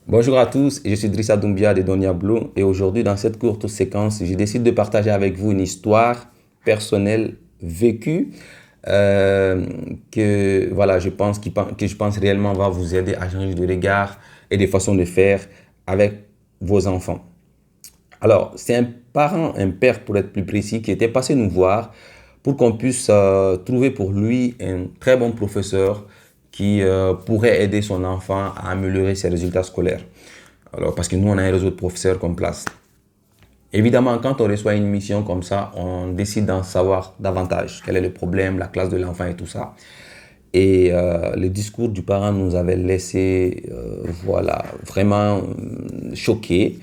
Bonjour à tous, je suis Drissa Doumbia de Donia Blue et aujourd'hui dans cette courte séquence, je décide de partager avec vous une histoire personnelle vécue euh, que voilà, que je pense réellement va vous aider à changer de regard et de façon de faire avec vos enfants. Alors, c'est un parent, un père pour être plus précis, qui était passé nous voir pour qu'on puisse trouver pour lui un très bon professeur qui pourrait aider son enfant à améliorer ses résultats scolaires. Alors, parce que nous, on a un réseau de professeurs comme place. Évidemment, quand on reçoit une mission comme ça, on décide d'en savoir davantage. Quel est le problème, la classe de l'enfant et tout ça. Et le discours du parent nous avait laissé, voilà, vraiment choqués,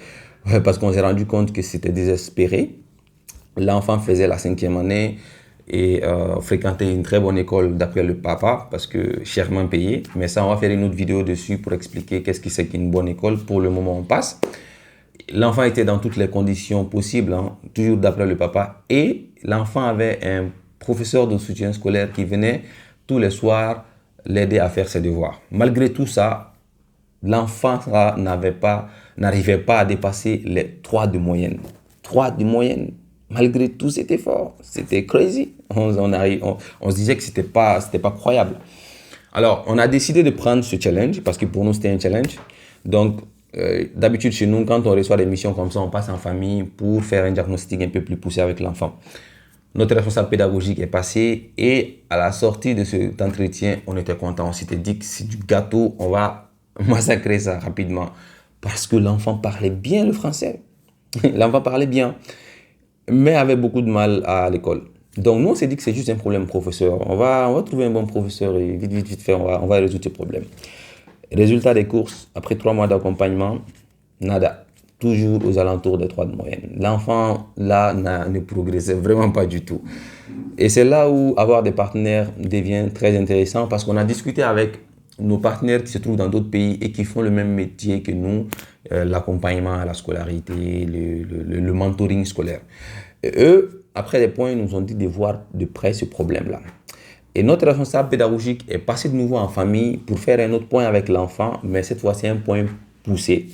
parce qu'on s'est rendu compte que c'était désespéré. L'enfant faisait la cinquième année et fréquentait une très bonne école d'après le papa, parce que chèrement payé. Mais ça, on va faire une autre vidéo dessus pour expliquer qu'est-ce que c'est qu'une bonne école. Pour le moment, on passe. L'enfant était dans toutes les conditions possibles, hein, toujours d'après le papa. Et l'enfant avait un professeur de soutien scolaire qui venait tous les soirs l'aider à faire ses devoirs. Malgré tout ça, l'enfant n'arrivait pas à dépasser les 3 de moyenne. 3 de moyenne. Malgré tout cet effort, c'était crazy. On se disait que c'était pas croyable. Alors, on a décidé de prendre ce challenge parce que pour nous, c'était un challenge. Donc, d'habitude, chez nous, quand on reçoit des missions comme ça, on passe en famille pour faire un diagnostic un peu plus poussé avec l'enfant. Notre responsable pédagogique est passé et à la sortie de cet entretien, on était content. On s'était dit que c'est du gâteau, on va massacrer ça rapidement. Parce que l'enfant parlait bien le français. L'enfant parlait bien, mais avait beaucoup de mal à l'école. Donc nous, on s'est dit que c'est juste un problème professeur. On va trouver un bon professeur et vite fait, on va résoudre ce problème. Résultat des courses, après 3 mois d'accompagnement, nada. Toujours aux alentours des 3 de moyenne. L'enfant, là, ne progressait vraiment pas du tout. Et c'est là où avoir des partenaires devient très intéressant parce qu'on a discuté avec nos partenaires qui se trouvent dans d'autres pays et qui font le même métier que nous, l'accompagnement à la scolarité, le mentoring scolaire. Et eux, après des points, ils nous ont dit de voir de près ce problème-là. Et notre responsable pédagogique est passé de nouveau en famille pour faire un autre point avec l'enfant, mais cette fois-ci un point poussé.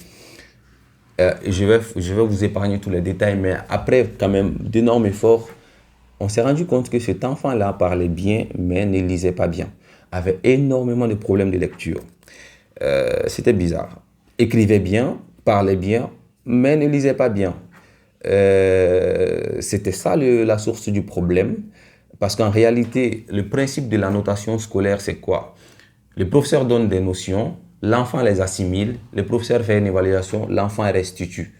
Je vais vous épargner tous les détails, mais après quand même d'énormes efforts, on s'est rendu compte que cet enfant-là parlait bien, mais ne lisait pas bien. Avait énormément de problèmes de lecture. C'était bizarre. Écrivait bien, parlait bien, mais ne lisait pas bien. C'était ça la source du problème. Parce qu'en réalité, le principe de la notation scolaire, c'est quoi? Le professeur donne des notions, l'enfant les assimile, le professeur fait une évaluation, l'enfant restitue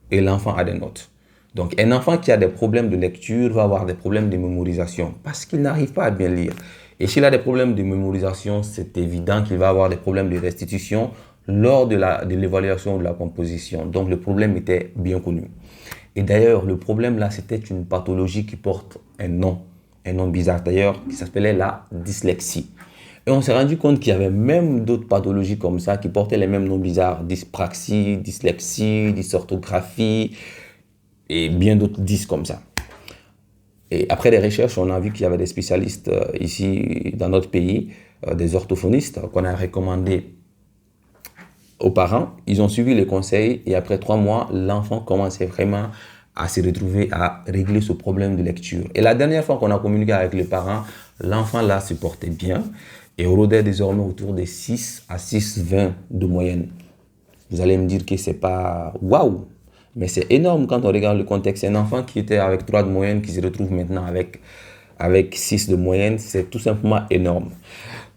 et l'enfant a des notes. Donc un enfant qui a des problèmes de lecture va avoir des problèmes de mémorisation parce qu'il n'arrive pas à bien lire. Et s'il a des problèmes de mémorisation, c'est évident qu'il va avoir des problèmes de restitution lors de l'évaluation ou de la composition. Donc le problème était bien connu. Et d'ailleurs, le problème là, c'était une pathologie qui porte un nom bizarre d'ailleurs, qui s'appelait la dyslexie. Et on s'est rendu compte qu'il y avait même d'autres pathologies comme ça qui portaient les mêmes noms bizarres, dyspraxie, dyslexie, dysorthographie et bien d'autres dys comme ça. Et après les recherches, on a vu qu'il y avait des spécialistes ici dans notre pays, des orthophonistes qu'on a recommandés aux parents. Ils ont suivi les conseils et après 3 mois, l'enfant commençait vraiment à se retrouver à régler ce problème de lecture. Et la dernière fois qu'on a communiqué avec les parents, l'enfant là se portait bien et rôdait désormais autour de 6 à 6,20 de moyenne. Vous allez me dire que c'est pas waouh, mais c'est énorme quand on regarde le contexte. Un enfant qui était avec 3 de moyenne qui se retrouve maintenant avec 6 de moyenne, c'est tout simplement énorme.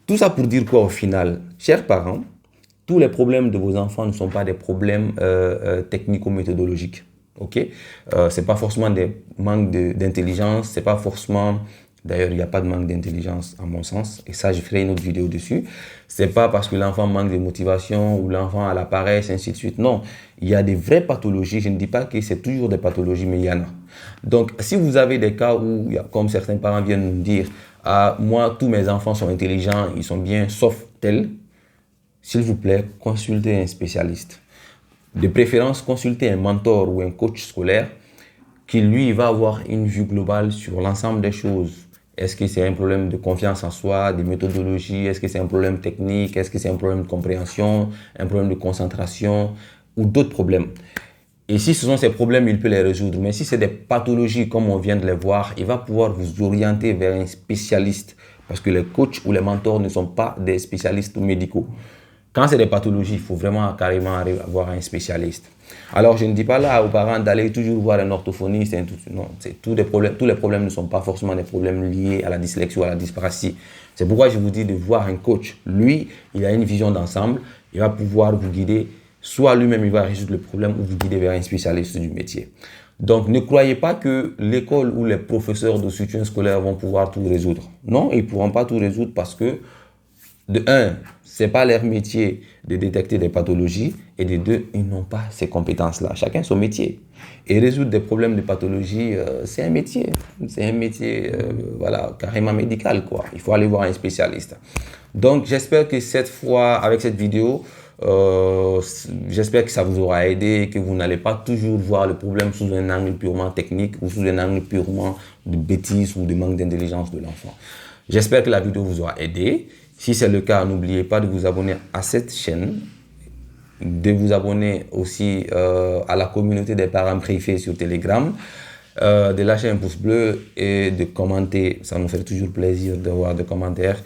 Tout ça pour dire quoi au final? Chers parents, tous les problèmes de vos enfants ne sont pas des problèmes technico-méthodologiques. Ok, c'est pas forcément des manques d'intelligence, c'est pas forcément. D'ailleurs, il n'y a pas de manque d'intelligence à mon sens, et ça, je ferai une autre vidéo dessus. C'est pas parce que l'enfant manque de motivation ou l'enfant a la paresse, ainsi de suite. Non, il y a des vraies pathologies. Je ne dis pas que c'est toujours des pathologies, mais il y en a. Donc, si vous avez des cas où, comme certains parents viennent nous dire, ah, moi, tous mes enfants sont intelligents, ils sont bien, sauf tel, s'il vous plaît, consultez un spécialiste. De préférence, consultez un mentor ou un coach scolaire qui, lui, va avoir une vue globale sur l'ensemble des choses. Est-ce que c'est un problème de confiance en soi, de méthodologie? Est-ce que c'est un problème technique? Est-ce que c'est un problème de compréhension, un problème de concentration ou d'autres problèmes? Et si ce sont ces problèmes, il peut les résoudre. Mais si c'est des pathologies, comme on vient de les voir, il va pouvoir vous orienter vers un spécialiste. Parce que les coachs ou les mentors ne sont pas des spécialistes médicaux. Quand c'est des pathologies, il faut vraiment carrément avoir un spécialiste. Alors, je ne dis pas là aux parents d'aller toujours voir un orthophoniste. Non, tous les problèmes ne sont pas forcément des problèmes liés à la dyslexie ou à la dyspraxie. C'est pourquoi je vous dis de voir un coach. Lui, il a une vision d'ensemble. Il va pouvoir vous guider. Soit lui-même, il va résoudre le problème ou vous guider vers un spécialiste du métier. Donc, ne croyez pas que l'école ou les professeurs de soutien scolaire vont pouvoir tout résoudre. Non, ils ne pourront pas tout résoudre parce que de un, ce n'est pas leur métier de détecter des pathologies et de deux, ils n'ont pas ces compétences-là. Chacun son métier. Et résoudre des problèmes de pathologie, c'est un métier. C'est un métier voilà, carrément médical, quoi. Il faut aller voir un spécialiste. Donc, j'espère que cette fois, avec cette vidéo, j'espère que ça vous aura aidé, que vous n'allez pas toujours voir le problème sous un angle purement technique ou sous un angle purement de bêtise ou de manque d'intelligence de l'enfant. J'espère que la vidéo vous aura aidé. Si c'est le cas, n'oubliez pas de vous abonner à cette chaîne, de vous abonner aussi à la communauté des parents préfets sur Telegram, de lâcher un pouce bleu et de commenter. Ça nous fait toujours plaisir de voir des commentaires.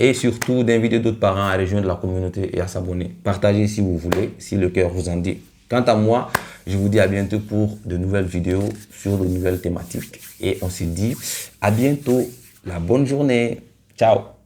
Et surtout d'inviter d'autres parents à rejoindre la communauté et à s'abonner. Partagez si vous voulez, si le cœur vous en dit. Quant à moi, je vous dis à bientôt pour de nouvelles vidéos sur de nouvelles thématiques. Et on se dit à bientôt. La bonne journée. Ciao.